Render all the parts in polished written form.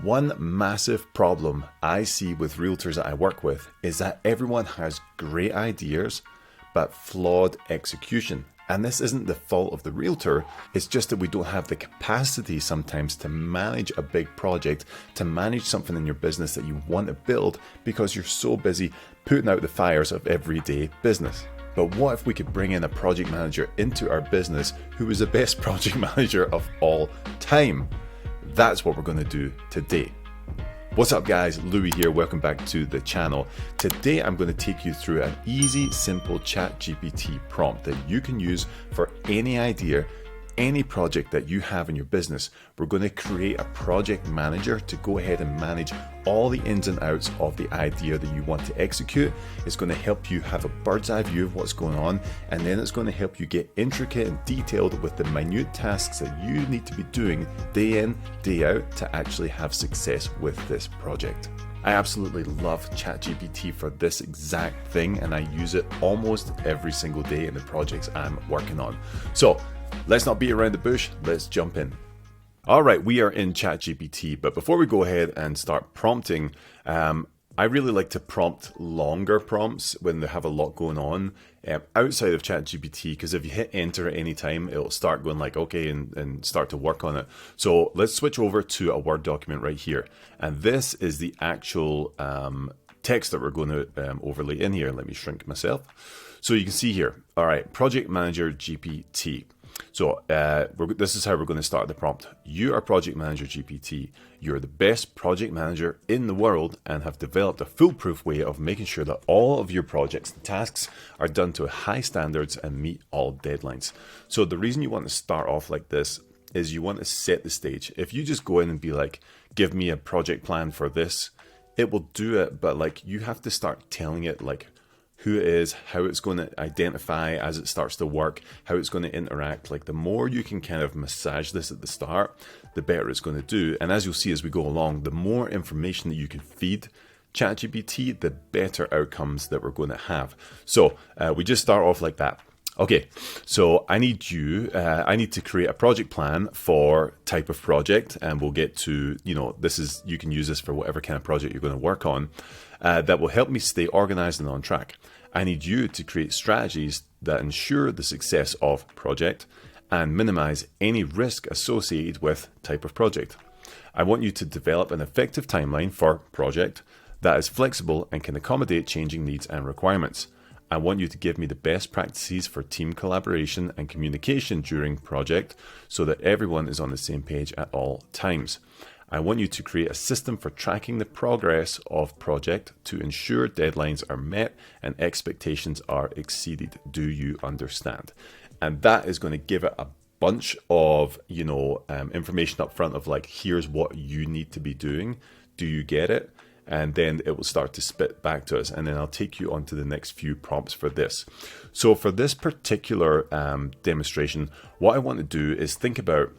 One massive problem I see with realtors that I work with is that everyone has great ideas, but flawed execution. And this isn't the fault of the realtor, it's just that we don't have the capacity sometimes to manage a big project, to manage something in your business that you want to build because you're so busy putting out the fires of everyday business. But what if we could bring in a project manager into our business who is the best project manager of all time? That's what we're going to do today. What's up guys, Lewi here, welcome back to the channel. Today I'm going to take you through an easy, simple ChatGPT prompt that you can use for any idea, any project that you have in your business. We're going to create a project manager to go ahead and manage all the ins and outs of the idea that you want to execute. It's going to help you have a bird's eye view of what's going on, and then it's going to help you get intricate and detailed with the minute tasks that you need to be doing day in, day out to actually have success with this project. I absolutely love ChatGPT for this exact thing, and I use it almost every single day in the projects I'm working on. So let's not beat around the bush, let's jump in. All right, we are in ChatGPT, but before we go ahead and start prompting, I really like to prompt longer prompts when they have a lot going on outside of ChatGPT, because if you hit enter at any time, it'll start going like, okay, and start to work on it. So let's switch over to a Word document right here. And this is the actual text that we're going to overlay in here. Let me shrink myself. So you can see here, all right, Project Manager GPT. So this is how we're going to start the prompt. You are Project Manager GPT. You're the best project manager in the world and have developed a foolproof way of making sure that all of your projects and tasks are done to high standards and meet all deadlines. So the reason you want to start off like this is you want to set the stage. If you just go in and be like, give me a project plan for this, it will do it, but like you have to start telling it like who it is, how it's going to identify as it starts to work, how it's going to interact. Like the more you can kind of massage this at the start, the better it's going to do. And as you'll see as we go along, the more information that you can feed ChatGPT, the better outcomes that we're going to have. So we just start off like that. Okay, so I need to create a project plan for type of project, and we'll get to, you can use this for whatever kind of project you're going to work on, that will help me stay organized and on track. I need you to create strategies that ensure the success of project and minimize any risk associated with type of project. I want you to develop an effective timeline for project that is flexible and can accommodate changing needs and requirements. I want you to give me the best practices for team collaboration and communication during project so that everyone is on the same page at all times. I want you to create a system for tracking the progress of project to ensure deadlines are met and expectations are exceeded. Do you understand? And that is going to give it a bunch of, information up front of like, here's what you need to be doing. Do you get it? And then it will start to spit back to us. And then I'll take you on to the next few prompts for this. So for this particular demonstration, what I want to do is think about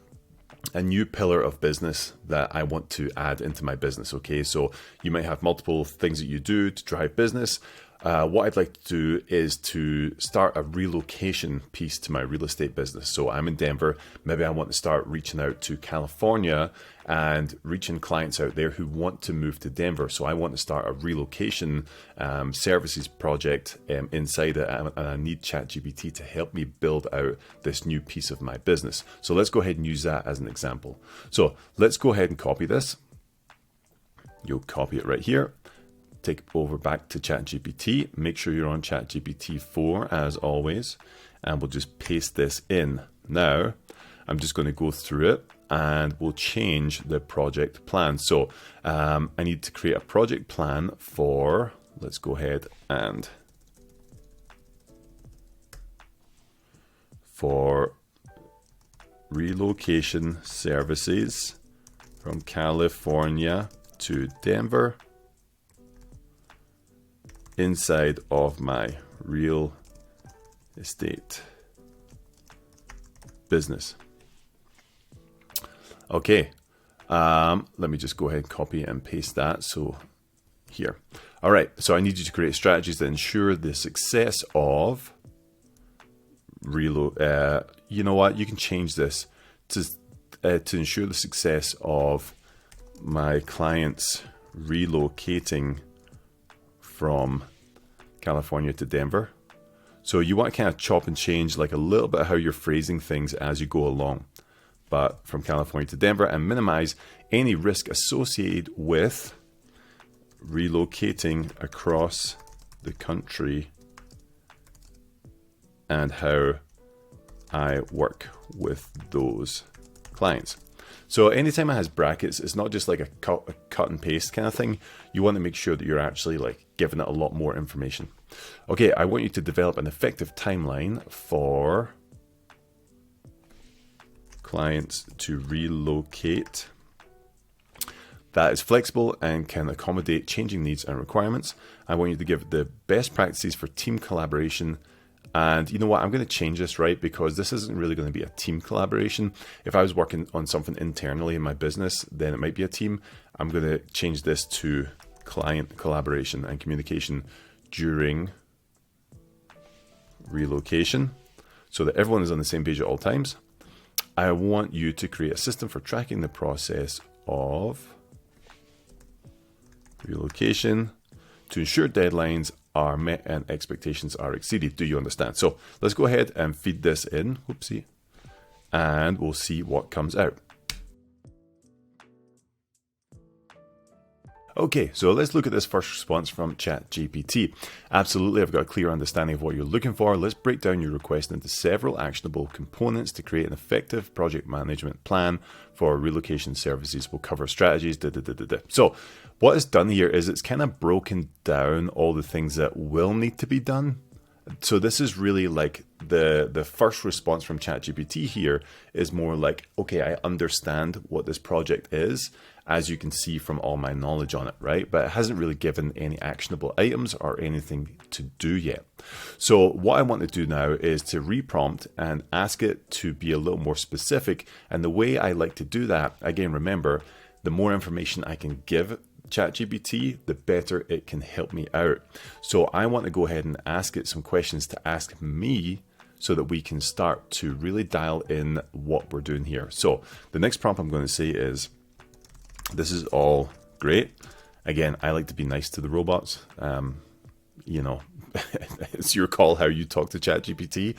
a new pillar of business that I want to add into my business. Okay, so you might have multiple things that you do to drive business. What I'd like to do is to start a relocation piece to my real estate business. So I'm in Denver. Maybe I want to start reaching out to California and reaching clients out there who want to move to Denver. So I want to start a relocation services project inside it, and I need ChatGPT to help me build out this new piece of my business. So let's go ahead and use that as an example. So let's go ahead and copy this. You'll copy it right here. Take over back to ChatGPT. Make sure you're on ChatGPT 4 as always, and we'll just paste this in. Now, I'm just going to go through it and we'll change the project plan. So I need to create a project plan for, let's go ahead and for relocation services from California to Denver inside of my real estate business. Okay, let me just go ahead and copy and paste that. So here, all right. So I need you to create strategies that ensure the success of you know what? You can change this to ensure the success of my clients relocating from California to Denver. So you want to kind of chop and change like a little bit how you're phrasing things as you go along. But from California to Denver, and minimize any risk associated with relocating across the country and how I work with those clients. So anytime it has brackets, it's not just like a cut and paste kind of thing. You want to make sure that you're actually like giving it a lot more information. Okay, I want you to develop an effective timeline for clients to relocate that is flexible and can accommodate changing needs and requirements. I want you to give the best practices for team collaboration. And you know what, I'm going to change this, right? Because this isn't really going to be a team collaboration. If I was working on something internally in my business, then it might be a team. I'm going to change this to client collaboration and communication during relocation so that everyone is on the same page at all times. I want you to create a system for tracking the process of relocation to ensure deadlines are met and expectations are exceeded. Do you understand? So let's go ahead and feed this in. Whoopsie. And we'll see what comes out. Okay, so let's look at this first response from ChatGPT. Absolutely, I've got a clear understanding of what you're looking for. Let's break down your request into several actionable components to create an effective project management plan for relocation services. We'll cover strategies. So what it's done here is it's kind of broken down all the things that will need to be done. So this is really like the first response from ChatGPT here is more like, okay, I understand what this project is, as you can see from all my knowledge on it, right? But it hasn't really given any actionable items or anything to do yet. So what I want to do now is to reprompt and ask it to be a little more specific. And the way I like to do that, again, remember, the more information I can give ChatGPT, the better it can help me out. So I want to go ahead and ask it some questions to ask me so that we can start to really dial in what we're doing here. So the next prompt I'm going to say is, this is all great. Again, I like to be nice to the robots. You know, it's your call how you talk to ChatGPT.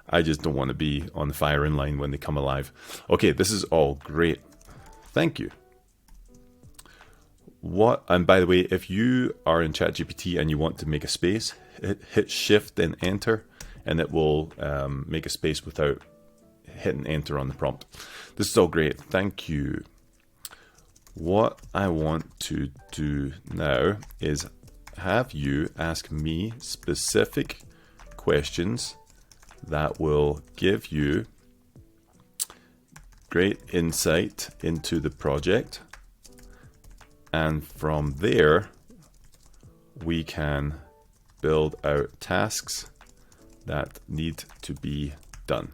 I just don't want to be on the firing line when they come alive. Okay, this is all great. Thank you. And by the way, if you are in ChatGPT and you want to make a space, hit Shift and Enter, and it will make a space without hitting Enter on the prompt. This is all great. Thank you. What I want to do now is have you ask me specific questions that will give you great insight into the project. And from there, we can build out tasks that need to be done.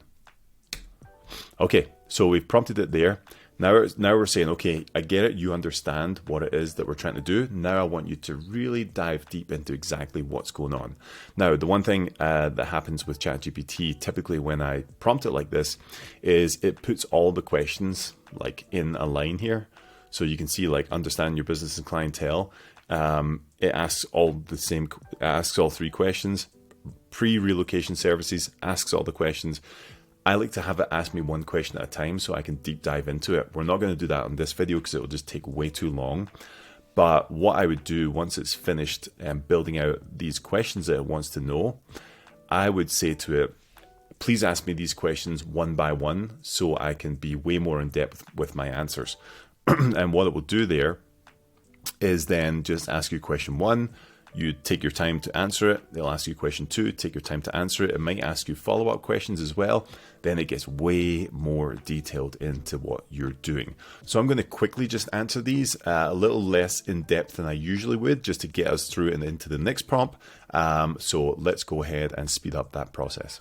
Okay, so we've prompted it there. Now we're saying, okay, I get it. You understand what it is that we're trying to do. Now I want you to really dive deep into exactly what's going on. Now, the one thing that happens with ChatGPT, typically when I prompt it like this, is it puts all the questions like in a line here. So you can see like understand your business and clientele. It asks all three questions. Pre-relocation services asks all the questions. I like to have it ask me one question at a time so I can deep dive into it. We're not going to do that on this video because it will just take way too long. But what I would do once it's finished building out these questions that it wants to know, I would say to it, please ask me these questions one by one so I can be way more in depth with my answers. And what it will do there is then just ask you question one. You take your time to answer it. They'll ask you question two, take your time to answer it. It might ask you follow-up questions as well. Then it gets way more detailed into what you're doing. So I'm going to quickly just answer these a little less in depth than I usually would, just to get us through and into the next prompt. So let's go ahead and speed up that process.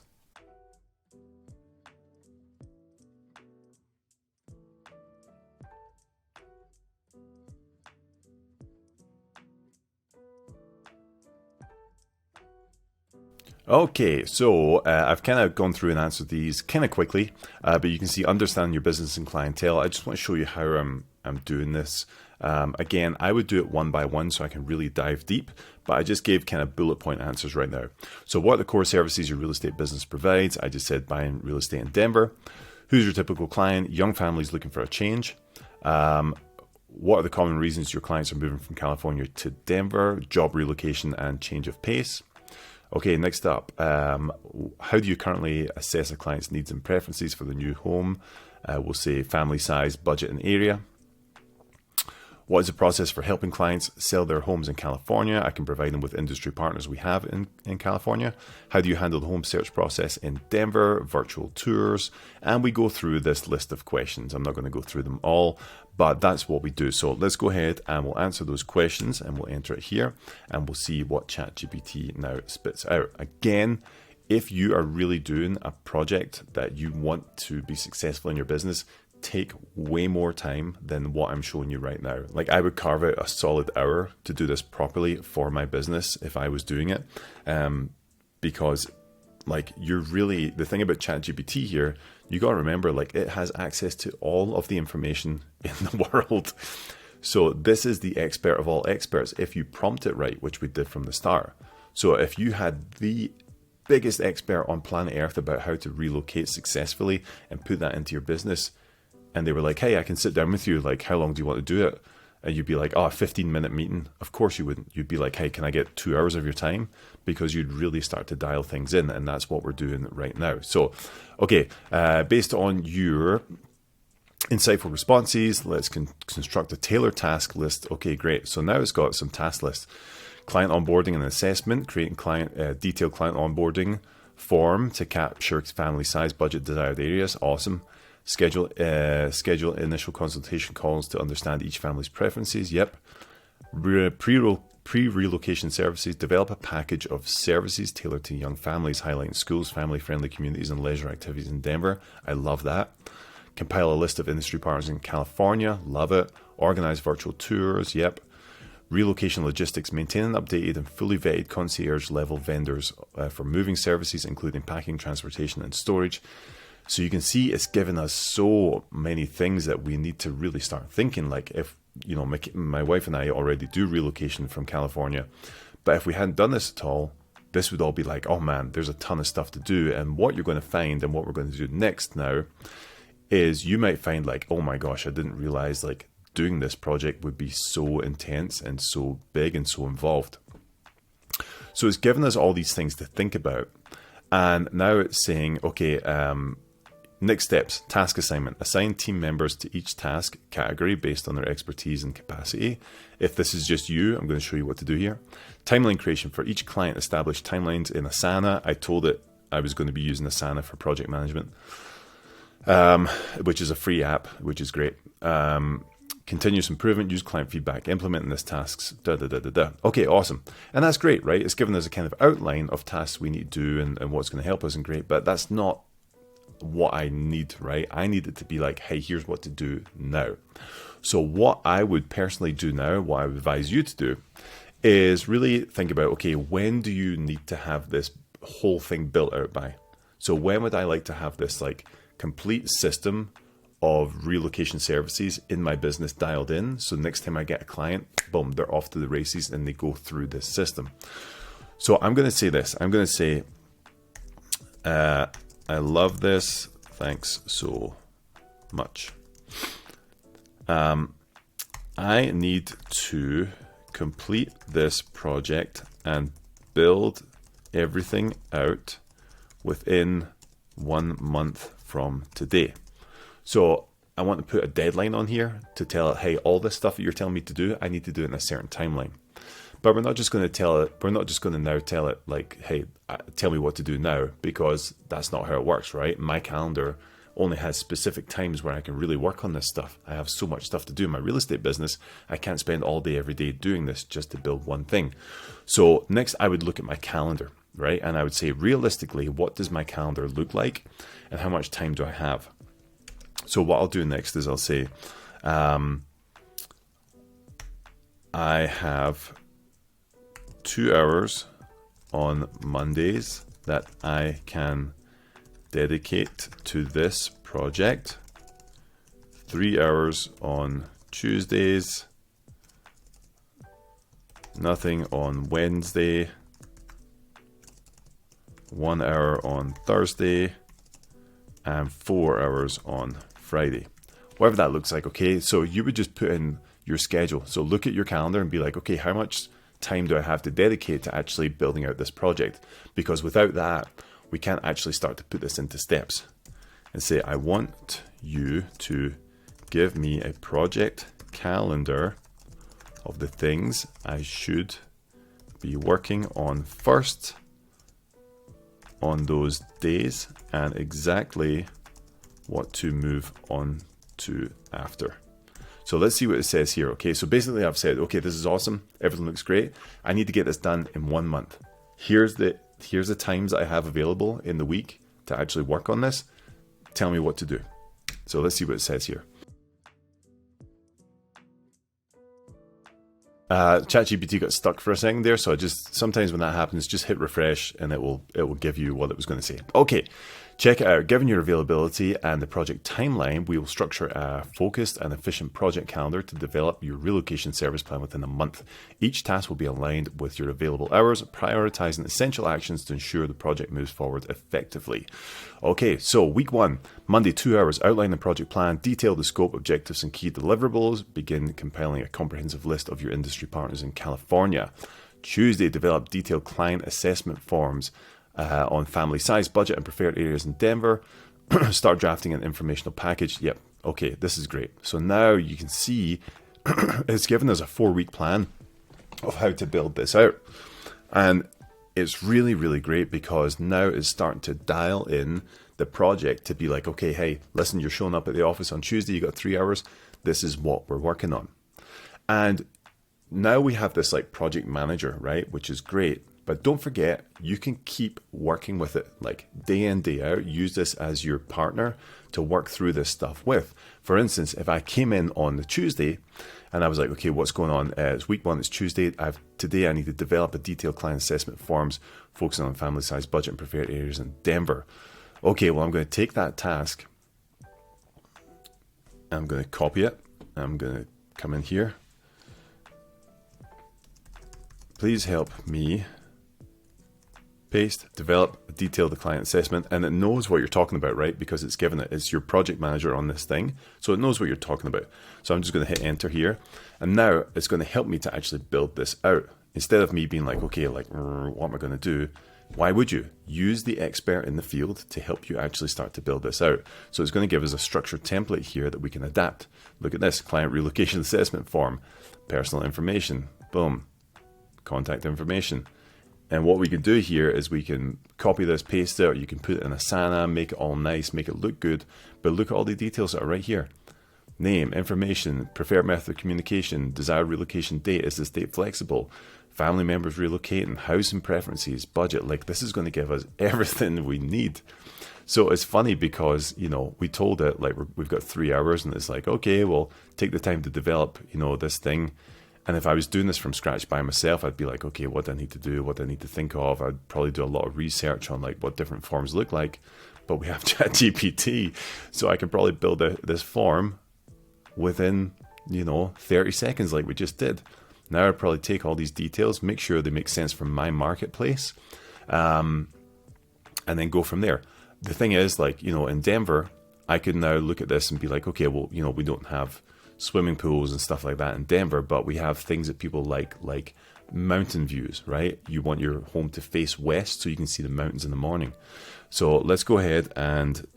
Okay, so I've kind of gone through and answered these kind of quickly, but you can see understanding your business and clientele. I just want to show you how I'm doing this. Again, I would do it one by one so I can really dive deep, but I just gave kind of bullet point answers right now. So what are the core services your real estate business provides? I just said buying real estate in Denver. Who's your typical client? Young families looking for a change. What are the common reasons your clients are moving from California to Denver? Job relocation and change of pace. Okay, next up, how do you currently assess a client's needs and preferences for the new home? We'll say family size, budget, and area. What is the process for helping clients sell their homes in California? I can provide them with industry partners we have in California. How do you handle the home search process in Denver? Virtual tours. And we go through this list of questions. I'm not going to go through them all, but that's what we do. So let's go ahead and we'll answer those questions and we'll enter it here and we'll see what ChatGPT now spits out. Again, if you are really doing a project that you want to be successful in your business, take way more time than what I'm showing you right now. Like I would carve out a solid hour to do this properly for my business if I was doing it. Because like you're really, the thing about ChatGPT here, you got to remember like it has access to all of the information in the world. So this is the expert of all experts if you prompt it right, which we did from the start. So if you had the biggest expert on planet Earth about how to relocate successfully and put that into your business, and they were like, hey, I can sit down with you. Like, how long do you want to do it? And you'd be like, oh, a 15-minute meeting. Of course you wouldn't. You'd be like, hey, can I get 2 hours of your time? Because you'd really start to dial things in. And that's what we're doing right now. So, okay, based on your insightful responses, let's construct a tailored task list. Okay, great. So now it's got some task lists. Client onboarding and assessment, creating detailed client onboarding form to capture family size, budget, desired areas. Awesome. Schedule initial consultation calls to understand each family's preferences. Yep. Pre-relocation services. Develop a package of services tailored to young families, highlighting schools, family-friendly communities, and leisure activities in Denver. I love that. Compile a list of industry partners in California. Love it. Organize virtual tours. Yep. Relocation logistics. Maintain and updated and fully vetted concierge-level vendors for moving services, including packing, transportation, and storage. So you can see it's given us so many things that we need to really start thinking. Like if, you know, my wife and I already do relocation from California, but if we hadn't done this at all, this would all be like, oh man, there's a ton of stuff to do. And what you're going to find and what we're going to do next now is you might find like, oh my gosh, I didn't realize like doing this project would be so intense and so big and so involved. So it's given us all these things to think about. And now it's saying, okay, next steps, task assignment. Assign team members to each task category based on their expertise and capacity. If this is just you, I'm going to show you what to do here. Timeline creation. For each client, establish timelines in Asana. I told it I was going to be using Asana for project management, which is a free app, which is great. Continuous improvement, use client feedback, implementing this tasks, Okay, awesome. And that's great, right? It's given us a kind of outline of tasks we need to do and what's going to help us and great, but that's not what I need, right? I need it to be like, hey, here's what to do now. So what I would personally do now, what I would advise you to do is really think about, okay, when do you need to have this whole thing built out by? So when would I like to have this like complete system of relocation services in my business dialed in? So next time I get a client, boom, they're off to the races and they go through this system. So I'm going to say this, I'm going to say, I love this. Thanks so much. I need to complete this project and build everything out within 1 month from today. So I want to put a deadline on here to tell it, hey, all this stuff that you're telling me to do, I need to do it in a certain timeline. But we're not just going to tell it, we're not just going to now tell it like, hey, tell me what to do now, because that's not how it works, right? My calendar only has specific times where I can really work on this stuff. I have so much stuff to do in my real estate business. I can't spend all day, every day doing this just to build one thing. So next I would look at my calendar, right? And I would say, realistically, what does my calendar look like and how much time do I have? So what I'll do next is I'll say, I have 2 hours on Mondays that I can dedicate to this project. 3 hours on Tuesdays, nothing on Wednesday, 1 hour on Thursday, and 4 hours on Friday. Whatever that looks like, okay? So you would just put in your schedule. So look at your calendar and be like, okay, how much time do I have to dedicate to actually building out this project? Because without that, we can't actually start to put this into steps. And say, I want you to give me a project calendar of the things I should be working on first on those days and exactly what to move on to after. So let's see what it says here. Okay, so basically I've said, okay, this is awesome. Everything looks great. I need to get this done in 1 month. Here's the times I have available in the week to actually work on this. Tell me what to do. So let's see what it says here. ChatGPT got stuck for a second there, so sometimes when that happens, just hit refresh and it will give you what it was going to say. Okay, check it out. Given your availability and the project timeline, we will structure a focused and efficient project calendar to develop your relocation service plan within a month. Each task will be aligned with your available hours, prioritizing essential actions to ensure the project moves forward effectively. Okay, so week 1, Monday, 2 hours, outline the project plan, detail the scope, objectives, and key deliverables. Begin compiling a comprehensive list of your industry partners in California. Tuesday, develop detailed client assessment forms on family size, budget, and preferred areas in Denver. Start drafting an informational package. Yep, okay, this is great. So now you can see it's given us a 4-week plan of how to build this out. And it's really, really great because now it's starting to dial in the project to be like, okay, hey, listen, you're showing up at the office on Tuesday, you got 3 hours. This is what we're working on. And now we have this like project manager, right? Which is great. But don't forget, you can keep working with it like day in, day out. Use this as your partner to work through this stuff with. For instance, if I came in on the Tuesday and I was like, okay, what's going on? It's week 1, it's Tuesday. Today I need to develop a detailed client assessment forms focusing on family size, budget, and preferred areas in Denver. Okay, well, I'm going to take that task. I'm going to copy it. I'm going to come in here. Please help me paste, develop a detailed client assessment, and it knows what you're talking about, right? Because it's given it. It's your project manager on this thing, so it knows what you're talking about. So I'm just going to hit enter here, and now it's going to help me to actually build this out. Instead of me being like, okay, like, what am I going to do? Why would you? Use the expert in the field to help you actually start to build this out. So it's going to give us a structured template here that we can adapt. Look at this, client relocation assessment form, personal information, boom, contact information. And what we can do here is we can copy this, paste it, or you can put it in Asana, make it all nice, make it look good. But look at all the details that are right here. Name, information, preferred method of communication, desired relocation date, is this date flexible? Family members relocating, housing preferences, budget. Like, this is going to give us everything we need. So it's funny because, you know, we told it like we've got 3 hours and it's like, okay, well, take the time to develop, you know, this thing. And if I was doing this from scratch by myself, I'd be like, okay, what do I need to do? What do I need to think of? I'd probably do a lot of research on like what different forms look like. But we have ChatGPT, so I can probably build this form within, you know, 30 seconds like we just did. Now I'd probably take all these details, make sure they make sense from my marketplace, and then go from there. The thing is, like, you know, in Denver, I could now look at this and be like, okay, well, you know, we don't have swimming pools and stuff like that in Denver, but we have things that people like mountain views, right? You want your home to face west so you can see the mountains in the morning. So let's go ahead and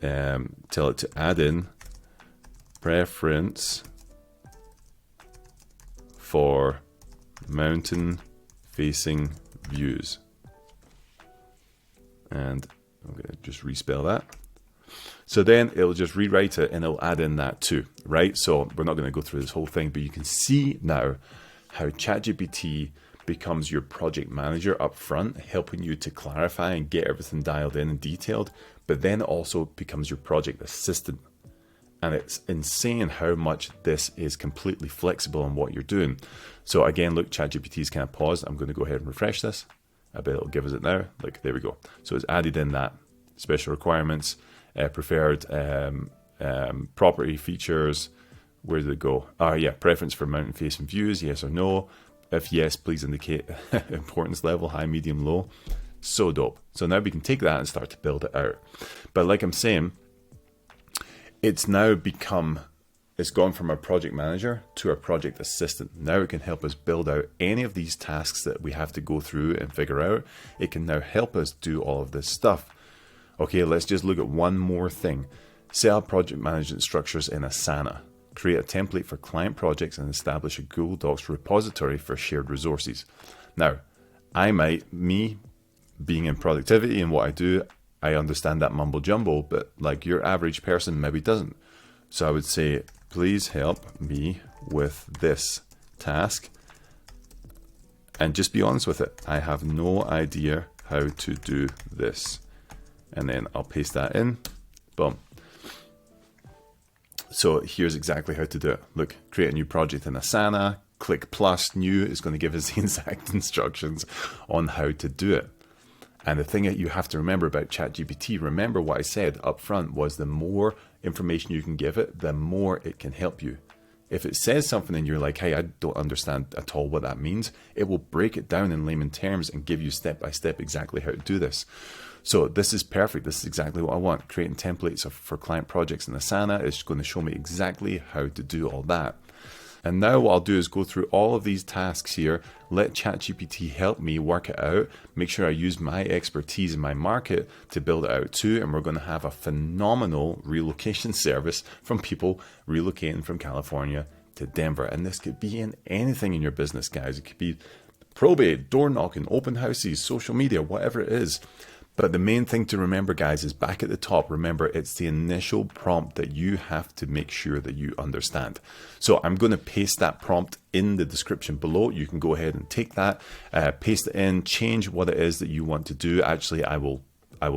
tell it to add in preference for mountain facing views. And I'm going to just respell that. So then it'll just rewrite it and it'll add in that too, right? So we're not going to go through this whole thing, but you can see now how ChatGPT becomes your project manager up front, helping you to clarify and get everything dialed in and detailed, but then also becomes your project assistant. And it's insane how much this is completely flexible in what you're doing. So again, look, ChatGPT is kind of paused. I'm going to go ahead and refresh this. I bet it'll give us it now. Like, there we go. So it's added in that special requirements, preferred property features. Where did it go? Oh yeah, preference for mountain facing views, yes or no. If yes, please indicate importance level, high, medium, low. So dope. So now we can take that and start to build it out. But like I'm saying, it's gone from a project manager to a project assistant. Now it can help us build out any of these tasks that we have to go through and figure out. It can now help us do all of this stuff. Okay, let's just look at one more thing. Set up project management structures in Asana. Create a template for client projects and establish a Google Docs repository for shared resources. Now, me being in productivity and what I do, I understand that mumbo jumbo, but like your average person maybe doesn't. So I would say, please help me with this task. And just be honest with it. I have no idea how to do this. And then I'll paste that in. Boom. So here's exactly how to do it. Look, create a new project in Asana. Click plus new is going to give us the exact instructions on how to do it. And the thing that you have to remember about ChatGPT, remember what I said up front, was the more information you can give it, the more it can help you. If it says something and you're like, hey, I don't understand at all what that means, it will break it down in layman terms and give you step by step exactly how to do this. So this is perfect. This is exactly what I want. Creating templates for client projects in Asana is going to show me exactly how to do all that. And now what I'll do is go through all of these tasks here, let ChatGPT help me work it out, make sure I use my expertise in my market to build it out too, and we're going to have a phenomenal relocation service from people relocating from California to Denver. And this could be in anything in your business, guys. It could be probate, door knocking, open houses, social media, whatever it is. But the main thing to remember, guys, is back at the top, remember, it's the initial prompt that you have to make sure that you understand. So I'm going to paste that prompt in the description below. You can go ahead and take that, paste it in, change what it is that you want to do. Actually, I will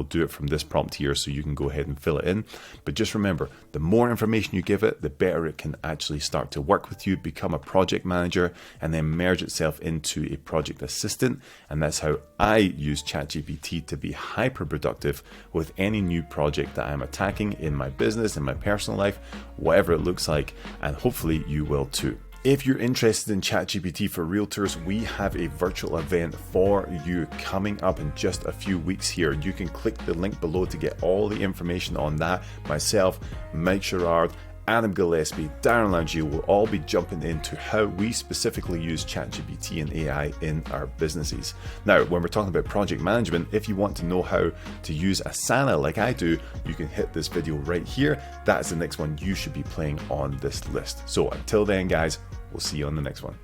do it from this prompt here, so you can go ahead and fill it in. But just remember, the more information you give it, the better it can actually start to work with you, become a project manager, and then merge itself into a project assistant. And that's how I use ChatGPT to be hyper productive with any new project that I'm attacking in my business, in my personal life, whatever it looks like. And hopefully you will too. If you're interested in ChatGPT for Realtors, we have a virtual event for you coming up in just a few weeks here. You can click the link below to get all the information on that. Myself, Mike Sherrard, Adam Gillespie, Darren Langill will all be jumping into how we specifically use ChatGPT and AI in our businesses. Now, when we're talking about project management, if you want to know how to use Asana like I do, you can hit this video right here. That's the next one you should be playing on this list. So until then, guys, we'll see you on the next one.